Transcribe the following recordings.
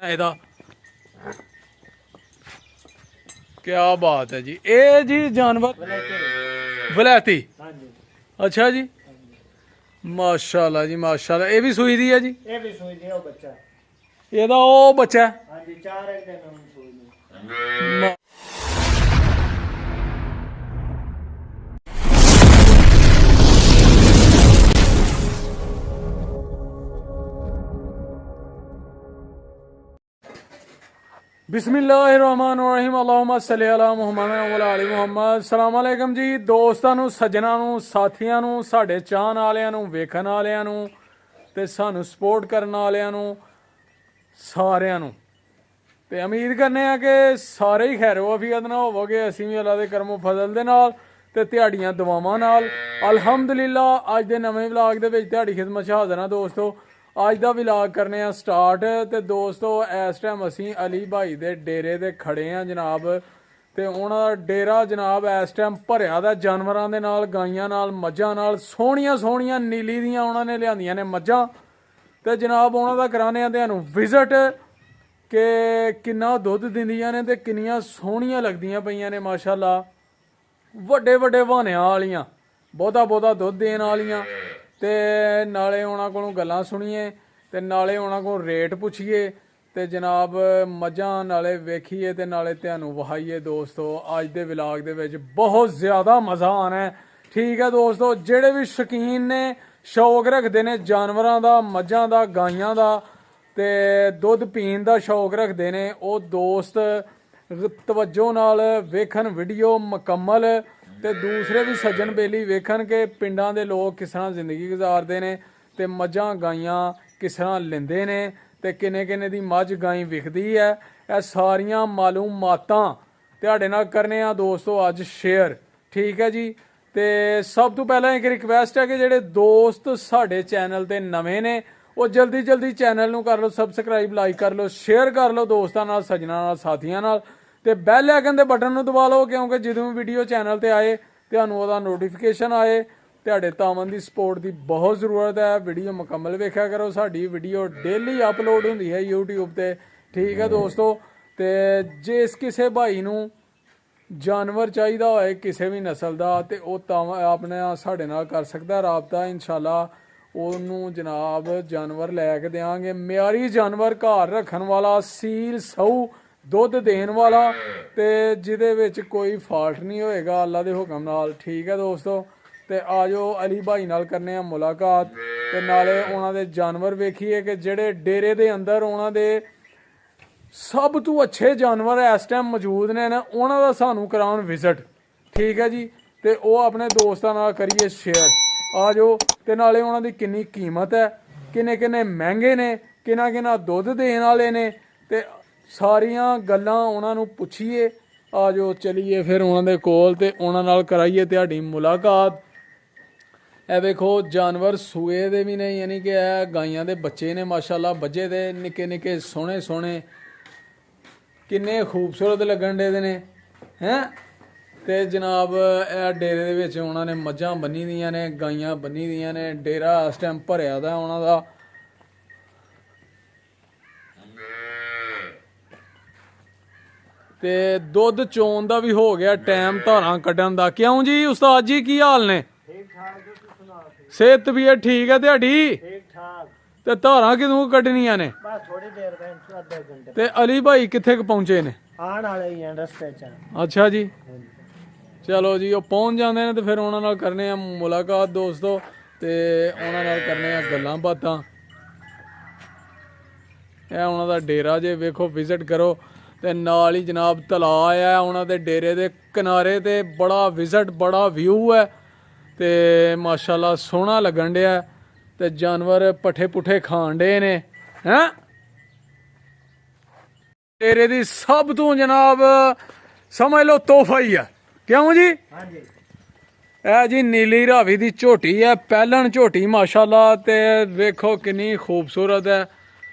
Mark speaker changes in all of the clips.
Speaker 1: ਇਹਦਾ क्या बात है जी। ये जी जानवर वलैती। अच्छा जी माशाल्लाह जी माशाल्लाह। ये भी सूई दी है जी।
Speaker 2: ये भी सूई दी है बच्चा।
Speaker 1: ਇਹਦਾ ਉਹ ਬੱਚਾ
Speaker 2: हां जी 4 एक दिन में सूई दी।
Speaker 1: बिस्मिल्लाहिर्रहमानिर्रहीम अल्लाहुम्मा सल्ली अला मुहम्मद व अला आलि मुहम्मद। अस्सलाम वालेकुम जी दोस्तां ਨੂੰ ਸੱਜਣਾਂ ਨੂੰ ਸਾਥੀਆਂ ਨੂੰ ਸਾਡੇ ਚਾਹਣ ਵਾਲਿਆਂ ਨੂੰ ਵੇਖਣ ਵਾਲਿਆਂ ਨੂੰ ਤੇ ਸਾਨੂੰ ਸਪੋਰਟ ਕਰਨ ਵਾਲਿਆਂ ਨੂੰ ਸਾਰਿਆਂ ਨੂੰ ਤੇ ਉਮੀਦ ਕਰਨੇ ਆ ਕਿ ਸਾਰੇ ਹੀ ਖੈਰ ਵਫੀਅਤ ਨਾਲ ਹੋਵੋਗੇ। ਅਸੀਂ ਵੀ ਅੱਲਾ ਦੇ ਕਰਮੋ ਫਜ਼ਲ ਦੇ ਨਾਲ ਤੇ ਤੁਹਾਡੀਆਂ ਦੁਆਵਾਂ ਨਾਲ ਅਲਹਮਦੁਲਿਲਾ ਅੱਜ ਦੇ ਨਵੇਂ ਵਲੌਗ ਦੇ ਵਿੱਚ ਤੁਹਾਡੀ ਖਿਦਮਤ 'ਚ ਹਾਜ਼ਰ ਹਾਂ ਦੋਸਤੋ। ਅੱਜ ਦਾ ਵਲੌਗ ਕਰਨੇ ਆ ਸਟਾਰਟ ਤੇ ਦੋਸਤੋ ਇਸ ਟਾਈਮ ਅਸੀਂ ਅਲੀ ਭਾਈ ਦੇ ਡੇਰੇ ਤੇ ਖੜੇ ਆ ਜਨਾਬ। ਤੇ ਉਹਨਾਂ ਦਾ ਡੇਰਾ ਜਨਾਬ ਇਸ ਟਾਈਮ ਭਰਿਆ ਦਾ ਜਾਨਵਰਾਂ ਦੇ ਨਾਲ, ਗਾਈਆਂ ਨਾਲ, ਮੱਝਾਂ ਨਾਲ। ਸੋਹਣੀਆਂ ਸੋਹਣੀਆਂ ਨੀਲੀ ਦੀਆਂ ਉਹਨਾਂ ਨੇ ਲਿਆਂਦੀਆਂ ਨੇ ਮੱਝਾਂ ਤੇ ਜਨਾਬ ਉਹਨਾਂ ਦਾ ਕਰਾਣੇ ਆ ਤੁਹਾਨੂੰ ਵਿਜ਼ਿਟ ਕਿ ਕਿੰਨਾ ਦੁੱਧ ਦਿੰਦੀਆਂ ਨੇ ਤੇ ਕਿੰਨੀਆਂ ਸੋਹਣੀਆਂ ਲੱਗਦੀਆਂ ਪਈਆਂ ਨੇ ਮਾਸ਼ਾਅੱਲਾ। ਵੱਡੇ ਵੱਡੇ ਬਹਾਨਿਆਂ ਵਾਲੀਆਂ, ਬਹੁਤਾ ਬਹੁਤਾ ਦੁੱਧ ਦੇਣ ਵਾਲੀਆਂ। ਤੇ ਨਾਲੇ ਉਹਨਾਂ ਕੋਲੋਂ ਗੱਲਾਂ ਸੁਣੀਏ ਤੇ ਨਾਲੇ ਉਹਨਾਂ ਕੋਲ ਰੇਟ ਪੁੱਛੀਏ ਤੇ ਜਨਾਬ ਮੱਝਾਂ ਨਾਲੇ ਵੇਖੀਏ ਤੇ ਨਾਲੇ ਤੁਹਾਨੂੰ ਵਹਾਈਏ ਦੋਸਤੋ। ਅੱਜ ਦੇ ਵਲੌਗ ਦੇ ਵਿੱਚ ਬਹੁਤ ਜ਼ਿਆਦਾ ਮਜ਼ਾ ਆਣਾ ਹੈ। ਠੀਕ ਹੈ ਦੋਸਤੋ, ਜਿਹੜੇ ਵੀ ਸ਼ੌਕੀਨ ਨੇ, ਸ਼ੌਕ ਰੱਖਦੇ ਨੇ ਜਾਨਵਰਾਂ ਦਾ, ਮੱਝਾਂ ਦਾ, ਗਾਈਆਂ ਦਾ ਤੇ ਦੁੱਧ ਪੀਣ ਦਾ ਸ਼ੌਕ ਰੱਖਦੇ ਨੇ, ਉਹ ਦੋਸਤ ਤਵੱਜੋ ਨਾਲ ਵੇਖਣ ਵੀਡੀਓ ਮੁਕੰਮਲ। ਤੇ ਦੂਸਰੇ ਵੀ ਸੱਜਣ ਬੇਲੀ ਵੇਖਣ ਕਿ ਪਿੰਡਾਂ ਦੇ ਲੋਕ ਕਿਸ ਤਰ੍ਹਾਂ ਜ਼ਿੰਦਗੀ ਗੁਜ਼ਾਰਦੇ ਨੇ ਤੇ ਮੱਝਾਂ ਗਾਈਆਂ ਕਿਸ ਤਰ੍ਹਾਂ ਲੈਂਦੇ ਨੇ ਤੇ ਕਿੰਨੇ ਕਿੰਨੇ ਦੀ ਮੱਝ ਗਾਈ ਵਿਕਦੀ ਹੈ। ਇਹ ਸਾਰੀਆਂ ਮਾਲੂਮਾਤਾਂ ਤੁਹਾਡੇ ਨਾਲ ਕਰਨੇ ਆ ਦੋਸਤੋ ਅੱਜ ਸ਼ੇਅਰ। ਠੀਕ ਹੈ ਜੀ। ਤੇ ਸਭ ਤੋਂ ਪਹਿਲਾਂ ਇੱਕ ਰਿਕਵੈਸਟ ਹੈ ਕਿ ਜਿਹੜੇ ਦੋਸਤ ਸਾਡੇ ਚੈਨਲ ਤੇ ਨਵੇਂ ਨੇ ਉਹ ਜਲਦੀ ਜਲਦੀ ਚੈਨਲ ਨੂੰ ਕਰ ਲਓ ਸਬਸਕ੍ਰਾਈਬ, ਲਾਈਕ ਕਰ ਲਓ, ਸ਼ੇਅਰ ਕਰ ਲਓ ਦੋਸਤਾਂ ਨਾਲ, ਸੱਜਣਾਂ ਨਾਲ, ਸਾਥੀਆਂ ਨਾਲ ਤੇ ਬੈਲ ਆਈਕਨ ਦੇ ਬਟਨ ਨੂੰ ਦਬਾ ਲਓ ਕਿਉਂਕਿ ਜਦੋਂ ਵੀ ਵੀਡੀਓ ਚੈਨਲ ਤੇ ਆਏ ਤੁਹਾਨੂੰ ਉਹਦਾ ਨੋਟੀਫਿਕੇਸ਼ਨ ਆਏ। ਤੁਹਾਡੇ ਤਾਵਨ ਦੀ ਸਪੋਰਟ ਦੀ ਬਹੁਤ ਜ਼ਰੂਰਤ ਹੈ। ਵੀਡੀਓ ਮੁਕੰਮਲ ਵੇਖਿਆ ਕਰੋ। ਸਾਡੀ ਵੀਡੀਓ ਡੇਲੀ ਅਪਲੋਡ ਹੁੰਦੀ ਹੈ YouTube ਤੇ। ਠੀਕ ਹੈ ਦੋਸਤੋ। ਤੇ ਜੇ ਕਿਸੇ ਭਾਈ ਨੂੰ ਜਾਨਵਰ ਚਾਹੀਦਾ ਹੋਏ ਕਿਸੇ ਵੀ ਨਸਲ ਦਾ ਤੇ ਉਹ ਤਾਂ ਆਪਣੇ ਸਾਡੇ ਨਾਲ ਕਰ ਸਕਦਾ ਰਾਬਤਾ। ਇਨਸ਼ਾਅੱਲਾ ਉਹਨੂੰ ਜਨਾਬ ਜਾਨਵਰ ਲੈ ਕੇ ਦੇਵਾਂਗੇ। ਮਿਆਰੀ ਜਾਨਵਰ ਘਰ ਰੱਖਣ ਵਾਲਾ, ਸੀਲ ਸਹੂ ਦੁੱਧ ਦੇਣ ਵਾਲਾ ਤੇ ਜਿਹਦੇ ਵਿੱਚ ਕੋਈ ਫਾਲਟ ਨਹੀਂ ਹੋਏਗਾ ਅੱਲਾ ਦੇ ਹੁਕਮ ਨਾਲ। ਠੀਕ ਹੈ ਦੋਸਤੋ। ਤੇ ਆ ਜਾਓ ਅਲੀ ਭਾਈ ਨਾਲ ਕਰਨੇ ਆ ਮੁਲਾਕਾਤ ਤੇ ਨਾਲੇ ਉਹਨਾਂ ਦੇ ਜਾਨਵਰ ਵੇਖੀਏ ਕਿ ਜਿਹੜੇ ਡੇਰੇ ਦੇ ਅੰਦਰ ਉਹਨਾਂ ਦੇ ਸਭ ਤੋਂ ਅੱਛੇ ਜਾਨਵਰ ਇਸ ਟਾਈਮ ਮੌਜੂਦ ਨੇ ਨਾ, ਉਹਨਾਂ ਦਾ ਸਾਨੂੰ ਕਰਾਉਣ ਵਿਜ਼ਿਟ। ਠੀਕ ਹੈ ਜੀ। ਤੇ ਉਹ ਆਪਣੇ ਦੋਸਤਾਂ ਨਾਲ ਕਰੀਏ ਸ਼ੇਅਰ। ਆ ਜਾਓ ਤੇ ਨਾਲੇ ਉਹਨਾਂ ਦੀ ਕਿੰਨੀ ਕੀਮਤ ਹੈ, ਕਿੰਨੇ ਕਿੰਨੇ ਮਹਿੰਗੇ ਨੇ, ਕਿੰਨਾ ਕਿੰਨਾ ਦੁੱਧ ਦੇਣ ਵਾਲੇ ਨੇ ਤੇ ਸਾਰੀਆਂ ਗੱਲਾਂ ਉਹਨਾਂ ਨੂੰ ਪੁੱਛੀਏ। ਆ ਜਾਓ ਚਲੀਏ ਫਿਰ ਉਹਨਾਂ ਦੇ ਕੋਲ ਤੇ ਉਹਨਾਂ ਨਾਲ ਕਰਾਈਏ ਤੁਹਾਡੀ ਮੁਲਾਕਾਤ। ਇਹ ਵੇਖੋ ਜਾਨਵਰ ਸੂਏ ਦੇ ਵੀ ਨੇ, ਯਾਨੀ ਕਿ ਇਹ ਗਾਈਆਂ ਦੇ ਬੱਚੇ ਨੇ ਮਾਸ਼ਾਅੱਲਾ, ਬੱਜੇ ਦੇ ਨਿੱਕੇ ਨਿੱਕੇ ਸੋਹਣੇ ਸੋਹਣੇ, ਕਿੰਨੇ ਖੂਬਸੂਰਤ ਲੱਗਣ ਦੇ ਨੇ ਹੈਂ। ਤੇ ਜਨਾਬ ਇਹ ਡੇਰੇ ਦੇ ਵਿੱਚ ਉਹਨਾਂ ਨੇ ਮੱਝਾਂ ਬੰਨੀ ਦੀਆਂ ਨੇ, ਗਾਈਆਂ ਬੰਨੀ ਦੀਆਂ ਨੇ। ਡੇਰਾ ਇਸ ਟਾਈਮ ਭਰਿਆ ਦਾ ਉਹਨਾਂ ਦਾ। ਤੇ ਦੁੱਧ ਚੋਣ ਦਾ ਵੀ ਹੋ ਗਿਆ ਟਾਈਮ, ਧਾਰਾਂ ਕੱਢਣ ਦਾ। ਕਿਉਂ ਜੀ ਉਸਤਾਦ ਜੀ ਕੀ ਹਾਲ ਨੇ?
Speaker 2: ठीक ठाक ਤੁਸੀਂ ਸੁਣਾਓ?
Speaker 1: ਸਿਹਤ ਤਬੀਅਤ ਠੀਕ ਹੈ ਤੁਹਾਡੀ?
Speaker 2: ठीक ठाक।
Speaker 1: ਤੇ ਧਾਰਾਂ ਕਿਦੋਂ ਕੱਢਣੀਆਂ ਨੇ?
Speaker 2: बस थोड़ी देर में आधे घंटे
Speaker 1: ਤੇ ਅਲੀ ਭਾਈ ਕਿੱਥੇ ਕੁ ਪਹੁੰਚੇ ਨੇ?
Speaker 2: आने वाले ही हैं रस्ते च।
Speaker 1: ਅੱਛਾ ਜੀ ਚਲੋ ਜੀ, ਉਹ ਪਹੁੰਚ ਜਾਂਦੇ ਨੇ ਤੇ ਫਿਰ ਉਹਨਾਂ ਨਾਲ ਕਰਨੇ ਆ ਮੁਲਾਕਾਤ ਦੋਸਤੋ ਤੇ ਉਹਨਾਂ ਨਾਲ ਕਰਨੇ ਆ ਗੱਲਾਂ ਬਾਤਾਂ। ਇਹ ਉਹਨਾਂ ਦਾ ਡੇਰਾ ਜੇ ਵੇਖੋ, ਵਿਜ਼ਿਟ ਕਰੋ। ਤੇ ਨਾਲ ਹੀ ਜਨਾਬ ਤਲਾਅ ਆ ਉਹਨਾਂ ਦੇ ਡੇਰੇ ਦੇ ਕਿਨਾਰੇ ਤੇ। ਬੜਾ ਵਿਜ਼ਿਟ, ਬੜਾ ਵਿਊ ਹੈ ਤੇ ਮਾਸ਼ਾਅੱਲਾ ਸੋਹਣਾ ਲੱਗਣ ਡਿਆ। ਤੇ ਜਾਨਵਰ ਪੱਠੇ ਪੁੱਠੇ ਖਾਣ ਡੇ ਨੇ ਹੈਂ। ਡੇਰੇ ਦੀ ਸਭ ਤੋਂ ਜਨਾਬ ਸਮਝ ਲਓ ਤੋਹਫਾ ਹੀ ਆ। ਕਿਉਂ ਜੀ?
Speaker 2: हाँ जी।
Speaker 1: ਇਹ ਜੀ ਨੀਲੀ ਰਾਵੀ ਦੀ ਝੋਟੀ ਹੈ, ਪਹਿਲਣ ਝੋਟੀ ਮਾਸ਼ਾਅੱਲਾ। ਤੇ ਵੇਖੋ ਕਿੰਨੀ ਖੂਬਸੂਰਤ ਹੈ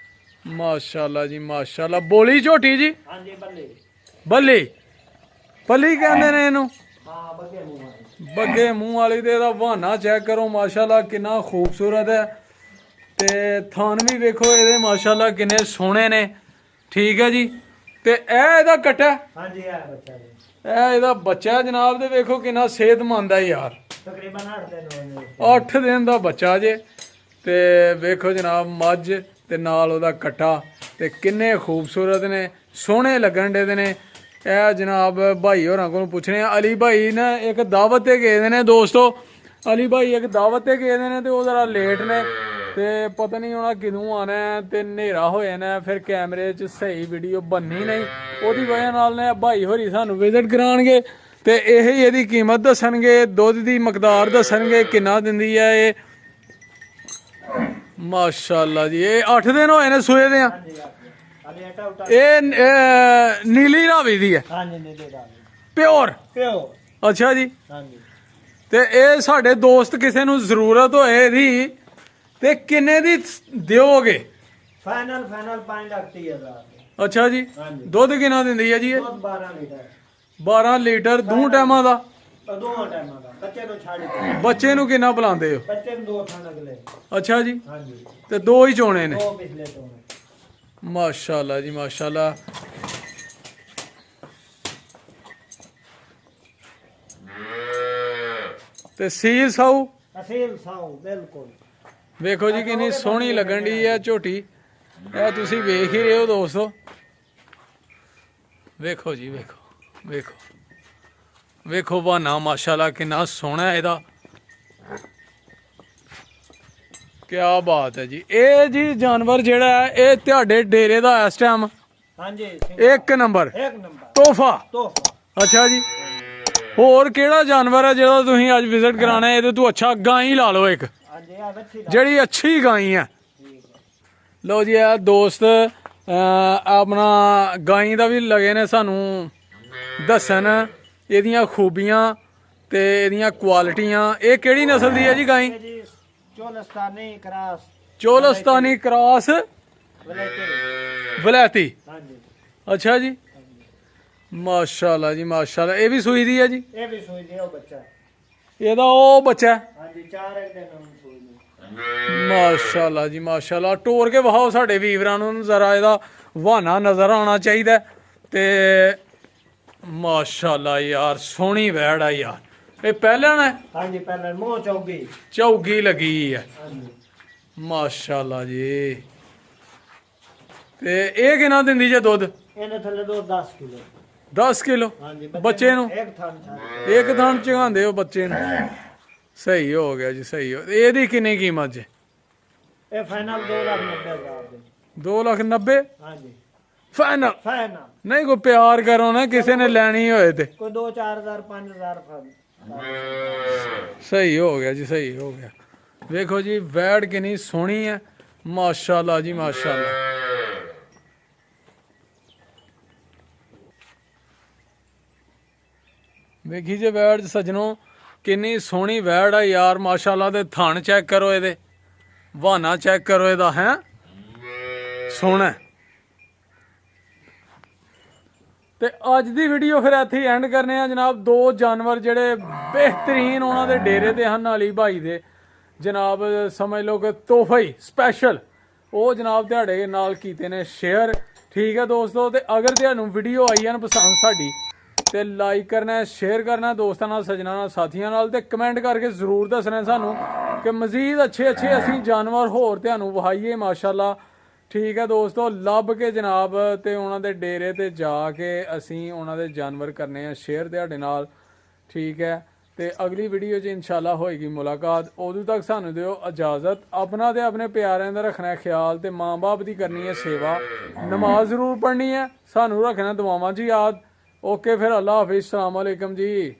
Speaker 1: ਮਾਸ਼ਾਅੱਲਾ ਜੀ ਮਾਸ਼ਾਅੱਲਾ। ਬੋਲੀ ਝੋਟੀ ਜੀ?
Speaker 2: हाँ जी बल्ली।
Speaker 1: ਬੱਲੀ ਪੱਲੀ ਕਹਿੰਦੇ ਨੇ ਇਹਨੂੰ।
Speaker 2: हाँ बगे मुंह वाली।
Speaker 1: ਬੱਗੇ ਮੂੰਹ ਵਾਲੀ। ਤੇ ਇਹਦਾ ਬਹਾਨਾ ਚੈੱਕ ਕਰੋ ਮਾਸ਼ਾਅੱਲਾ ਕਿੰਨਾ ਖੂਬਸੂਰਤ ਹੈ। ਤੇ ਥਣ ਵੀ ਵੇਖੋ ਇਹਦੇ ਮਾਸ਼ਾਅੱਲਾ ਕਿੰਨੇ ਸੋਹਣੇ ਨੇ। ਠੀਕ ਹੈ ਜੀ। ਤੇ ਇਹ ਇਹਦਾ ਕੱਟਾ,
Speaker 2: ਹਾਂਜੀ ਆ ਬੱਚਾ ਜੀ
Speaker 1: ਇਹ ਇਹਦਾ ਬੱਚਾ ਜਨਾਬ ਦੇ ਵੇਖੋ ਕਿੰਨਾ ਸਿਹਤਮੰਦ ਹੈ ਯਾਰ।
Speaker 2: ਤਕਰੀਬਨ 8 ਦਿਨ ਹੋਏ
Speaker 1: 8 ਦਿਨ ਦਾ ਬੱਚਾ ਜੇ। ਤੇ ਵੇਖੋ ਜਨਾਬ ਮੱਝ ਤੇ ਨਾਲ ਉਹਦਾ ਕੱਟਾ ਤੇ ਕਿੰਨੇ ਖੂਬਸੂਰਤ ਨੇ, ਸੋਹਣੇ ਲੱਗਣ ਦੇ ਨੇ। ਇਹ ਜਨਾਬ ਭਾਈ ਹੋਰਾਂ ਕੋਲ ਪੁੱਛਣੇ ਆ। ਅਲੀ ਭਾਈ ਨਾ ਇੱਕ ਦਾਵਤ ਤੇ ਗਏ ਦੇ ਨੇ ਦੋਸਤੋ, ਅਲੀ ਭਾਈ ਇੱਕ ਦਾਵਤ ਤੇ ਗਏ ਦੇ ਨੇ ਤੇ ਉਹ ਜ਼ਰਾ ਲੇਟ ਨੇ ਤੇ ਪਤਾ ਨਹੀਂ ਉਹਨਾਂ ਕਿਦੋਂ ਆਣਾ ਹੈ ਤੇ ਹਨੇਰਾ ਹੋ ਜਾਣਾ, ਫਿਰ ਕੈਮਰੇ 'ਚ ਸਹੀ ਵੀਡੀਓ ਬਣਨੀ ਨਹੀਂ। ਉਹਦੀ ਵਜ੍ਹਾ ਨਾਲ ਨੇ ਭਾਈ ਹੋਰੀ ਸਾਨੂੰ ਵਿਜ਼ਿਟ ਕਰਾਉਣਗੇ ਤੇ ਇਹੀ ਇਹਦੀ ਕੀਮਤ ਦੱਸਣਗੇ, ਦੁੱਧ ਦੀ ਮਕਦਾਰ ਦੱਸਣਗੇ ਕਿੰਨਾ ਦਿੰਦੀ ਹੈ ਇਹ। ਮਾਸ਼ਾਅੱਲਾ ਜੀ ਇਹ 8 ਦਿਨ ਹੋਏ ਨੇ ਸੂਏ ਦੇ ਆ।
Speaker 2: ਹਾਲੇ ਆਟਾ ਉਟਾ
Speaker 1: ਇਹ ਨੀਲੀ ਰਾਵੀ ਦੀ ਹੈ,
Speaker 2: ਹਾਂਜੀ ਨਹੀਂ ਦੇਦਾ
Speaker 1: ਪਿਓਰ।
Speaker 2: ਪਿਓ
Speaker 1: ਅੱਛਾ ਜੀ।
Speaker 2: ਹਾਂਜੀ
Speaker 1: ਤੇ ਇਹ ਸਾਡੇ ਦੋਸਤ ਕਿਸੇ ਨੂੰ ਜ਼ਰੂਰਤ ਹੋਏ ਇਹਦੀ ਤੇ ਕਿੰਨੇ ਦੀ ਦਿਓਗੇ?
Speaker 2: ਫਾਈਨਲ 5 ਲੱਖ 30,000
Speaker 1: ਅੱਛਾ ਜੀ।
Speaker 2: ਹਾਂਜੀ
Speaker 1: ਦੁੱਧ ਕਿੰਨਾ ਦਿੰਦੀ ਹੈ ਜੀ ਇਹ?
Speaker 2: ਦੁੱਧ 12 ਲੀਟਰ
Speaker 1: 12 ਲੀਟਰ ਦੋ ਟਾਈਮਾਂ ਦਾ।
Speaker 2: ਦੋਵਾਂ ਟਾਈਮਾਂ ਦਾ। ਬੱਚੇ ਨੂੰ ਛੱਡ ਕੇ
Speaker 1: ਬੱਚੇ ਨੂੰ ਕਿੰਨਾ ਪਿਲਾਉਂਦੇ ਹੋ?
Speaker 2: ਬੱਚੇ ਨੂੰ 2 ਥਣ ਅਗਲੇ
Speaker 1: ਅੱਛਾ ਜੀ।
Speaker 2: ਹਾਂਜੀ
Speaker 1: ਤੇ 2 ਹੀ ਚੋਣੇ ਨੇ।
Speaker 2: 2 ਪਿਛਲੇ ਤੋਂ
Speaker 1: ਮਾਸ਼ਾਅੱਲਾ ਜੀ ਮਾਸ਼ਾਅੱਲਾ। ਤੇ ਸੀਲ ਸਾਊ
Speaker 2: ਅਸੀਲ ਸਾਊ ਬਿਲਕੁਲ।
Speaker 1: ਵੇਖੋ ਜੀ ਕਿੰਨੀ ਸੋਹਣੀ ਲੱਗਣ ਦੀ ਹੈ ਝੋਟੀ। ਇਹ ਤੁਸੀਂ ਵੇਖ ਹੀ ਰਹੇ ਹੋ ਦੋਸਤੋ। ਵੇਖੋ ਜੀ ਵੇਖੋ ਵੇਖੋ ਵੇਖੋ ਬਹਾਨਾ ਮਾਸ਼ਾਅੱਲਾ ਕਿੰਨਾ ਸੋਹਣਾ ਹੈ ਇਹਦਾ। ਕਿਆ ਬਾਤ ਹੈ ਜੀ। ਇਹ ਜੀ ਜਾਨਵਰ ਜਿਹੜਾ ਹੈ ਇਹ ਤੁਹਾਡੇ ਡੇਰੇ ਦਾ ਇਸ ਟਾਈਮ
Speaker 2: ਹਾਂਜੀ
Speaker 1: ਇੱਕ ਨੰਬਰ
Speaker 2: ਇੱਕ ਨੰਬਰ
Speaker 1: ਤੋਹਫਾ।
Speaker 2: ਤੋਹਫਾ।
Speaker 1: ਅੱਛਾ ਜੀ। ਹੋਰ ਕਿਹੜਾ ਜਾਨਵਰ ਹੈ ਜਿਹੜਾ ਤੁਸੀਂ ਅੱਜ ਵਿਜ਼ਿਟ ਕਰਾਣਾ ਹੈ? ਇਹਦੇ ਤੋਂ ਅੱਛਾ ਗਾਂ ਹੀ ਲਾ ਲਓ ਇੱਕ,
Speaker 2: ਹਾਂਜੀ ਆ ਬੱਚੀ ਦਾ
Speaker 1: ਜਿਹੜੀ ਅੱਛੀ ਗਾਂ ਹੈ। ਲਓ ਜੀ ਇਹ ਦੋਸਤ ਆਪਣਾ ਗਾਂ ਦਾ ਵੀ ਲਗੇ ਨੇ ਸਾਨੂੰ ਦੱਸਣ ਇਹਦੀਆਂ ਖੂਬੀਆਂ ਤੇ ਇਹਦੀਆਂ ਕੁਆਲਿਟੀਆਂ। ਇਹ ਕਿਹੜੀ ਨਸਲ ਦੀ ਹੈ ਜੀ ਗਾਂ?
Speaker 2: ਇਹ ਜੀ ਚੋਲਸਤਾਨੀ ਕਰਾਸ
Speaker 1: ਚੋਲਸਤਾਨੀ ਕ੍ਰਾਸ
Speaker 2: ਵਲੈਤੀ।
Speaker 1: ਵਲੈਤੀ।
Speaker 2: ਹਾਂਜੀ
Speaker 1: ਅੱਛਾ ਜੀ। ਮਾਸ਼ਾਅੱਲਾ ਜੀ ਮਾਸ਼ਾਅੱਲਾ। ਇਹ ਵੀ ਸੂਈ ਦੀ ਹੈ ਜੀ?
Speaker 2: ਇਹ ਵੀ ਸੂਈ ਦੇ ਉਹ ਬੱਚਾ।
Speaker 1: ਇਹਦਾ ਉਹ ਬੱਚਾ ਹੈ।
Speaker 2: ਹਾਂਜੀ 4 ਇੱਕ ਦਿਨ ਨੂੰ ਸੂਈ ਦੇ।
Speaker 1: ਮਾਸ਼ਾਅੱਲਾ ਜੀ ਮਾਸ਼ਾਅੱਲਾ। ਟੋਰ ਕੇ ਵਹਾਓ ਸਾਡੇ ਵੀਰਾਂ ਨੂੰ ਜ਼ਰਾ, ਇਹਦਾ ਵਾਹਨਾ ਨਜ਼ਰ ਆਉਣਾ ਚਾਹੀਦਾ। ਤੇ ਮਾਸ਼ਾਅੱਲਾ ਯਾਰ ਸੋਹਣੀ ਵੈੜ ਆ ਯਾਰ। ਇਹ ਪਹਿਲਾਂ ਨਾ
Speaker 2: ਹਾਂਜੀ ਪਹਿਲਾਂ ਮੂੰਹ ਚੌਗੀ
Speaker 1: ਚੌਗੀ ਲੱਗੀ ਹੈ।
Speaker 2: ਹਾਂਜੀ
Speaker 1: ਮਾਸ਼ਾਅੱਲਾ ਜੀ। ਤੇ ਇਹ ਕਿੰਨਾ ਦਿੰਦੀ ਜੇ ਦੁੱਧ?
Speaker 2: ਇਹਨੇ ਥੱਲੇ ਦੋ 10 ਕਿਲੋ।
Speaker 1: 10 ਕਿਲੋ
Speaker 2: ਹਾਂਜੀ
Speaker 1: ਬੱਚੇ ਨੂੰ
Speaker 2: ਇੱਕ ਥਣ ਛੱਡ
Speaker 1: ਇੱਕ ਥਣ ਚਗਾਉਂਦੇ ਹੋ ਬੱਚੇ ਨੂੰ। ਸਹੀ ਹੋ ਗਿਆ ਜੀ ਸਹੀ ਹੋ। ਇਹਦੀ ਕਿੰਨੀ ਕੀਮਤ ਜੇ?
Speaker 2: ਇਹ ਫਾਈਨਲ 2,90,000 ਦੇ।
Speaker 1: 2,90,000
Speaker 2: ਹਾਂਜੀ
Speaker 1: ਫਾਈਨਲ?
Speaker 2: ਫਾਈਨਲ
Speaker 1: ਨਹੀਂ ਕੋਈ ਪਿਆਰ ਕਰੋ ਨਾ, ਕਿਸੇ ਨੇ ਲੈਣੀ ਹੋਏ ਤੇ।
Speaker 2: ਕੋਈ 2-4,000 5,000 ਫਨ।
Speaker 1: ਸਹੀ ਹੋ ਗਿਆ ਜੀ ਸਹੀ ਹੋ ਗਿਆ। ਵੇਖੋ ਜੀ ਵੈੜ ਕਿੰਨੀ ਸੋਹਣੀ ਹੈ ਮਾਸ਼ਾਅੱਲਾ ਜੀ ਮਾਸ਼ਾਅੱਲਾ। ਵੇਖੀ ਜੇ ਵੈੜ ਸੱਜਣੋ ਕਿੰਨੀ ਸੋਹਣੀ ਵੈੜ ਆ ਯਾਰ ਮਾਸ਼ਾਅੱਲਾ। ਤੇ ਥਣ ਚੈੱਕ ਕਰੋ ਇਹਦੇ, ਵਾਹਨਾ ਚੈੱਕ ਕਰੋ ਇਹਦਾ ਹੈ ਸੋਹਣਾ। ਤੇ ਅੱਜ ਦੀ ਵੀਡੀਓ ਫਿਰ ਇੱਥੇ ਹੀ ਐਂਡ ਕਰਨੇ ਆ ਜਨਾਬ। 2 ਜਾਨਵਰ ਜਿਹੜੇ ਬਿਹਤਰੀਨ ਉਹਨਾਂ ਦੇ ਡੇਰੇ ਤੇ ਹਨ ਅਲੀ ਭਾਈ ਦੇ, ਜਨਾਬ ਸਮਝ ਲਓ ਕਿ ਤੋਹਫਾ ਹੀ ਸਪੈਸ਼ਲ, ਉਹ ਜਨਾਬ ਤੁਹਾਡੇ ਨਾਲ ਕੀਤੇ ਨੇ ਸ਼ੇਅਰ। ਠੀਕ ਹੈ ਦੋਸਤੋ। ਤੇ ਅਗਰ ਤੁਹਾਨੂੰ ਵੀਡੀਓ ਆਈ ਹੈ ਨਾ ਪਸੰਦ ਸਾਡੀ ਤੇ ਲਾਈਕ ਕਰਨਾ, ਸ਼ੇਅਰ ਕਰਨਾ ਦੋਸਤਾਂ ਨਾਲ, ਸੱਜਣਾਂ ਨਾਲ, ਸਾਥੀਆਂ ਨਾਲ, ਤੇ ਕਮੈਂਟ ਕਰਕੇ ਜ਼ਰੂਰ ਦੱਸਣਾ ਸਾਨੂੰ ਕਿ ਮਜ਼ੀਦ ਅੱਛੇ ਅਸੀਂ ਜਾਨਵਰ ਹੋਰ ਤੁਹਾਨੂੰ ਵਹਾਈਏ ਮਾਸ਼ਾਅੱਲਾ। ਠੀਕ ਹੈ ਦੋਸਤੋ। ਲੱਭ ਕੇ ਜਨਾਬ ਤੇ ਉਹਨਾਂ ਦੇ ਡੇਰੇ ਤੇ ਜਾ ਕੇ ਅਸੀਂ ਉਹਨਾਂ ਦੇ ਜਾਨਵਰ ਕਰਨੇ ਆ ਸ਼ੇਅਰ ਤੁਹਾਡੇ ਨਾਲ। ਠੀਕ ਹੈ। ਤੇ ਅਗਲੀ ਵੀਡੀਓ 'ਚ ਇਨਸ਼ਾਅੱਲਾ ਹੋਏਗੀ ਮੁਲਾਕਾਤ। ਉਦੋਂ ਤੱਕ ਸਾਨੂੰ ਦਿਓ ਇਜਾਜ਼ਤ। ਆਪਣਾ ਤੇ ਆਪਣੇ ਪਿਆਰਿਆਂ ਦਾ ਰੱਖਣਾ ਖਿਆਲ ਤੇ ਮਾਂ-ਬਾਪ ਦੀ ਕਰਨੀ ਹੈ ਸੇਵਾ। ਨਮਾਜ਼ ਜ਼ਰੂਰ ਪੜ੍ਹਨੀ ਹੈ। ਸਾਨੂੰ ਰੱਖਣਾ ਦੁਆਵਾਂ 'ਚ ਯਾਦ। ਓਕੇ ਫਿਰ ਅੱਲਾ ਹਾਫਿਜ਼। ਸਲਾਮ ਅਲੈਕਮ ਜੀ।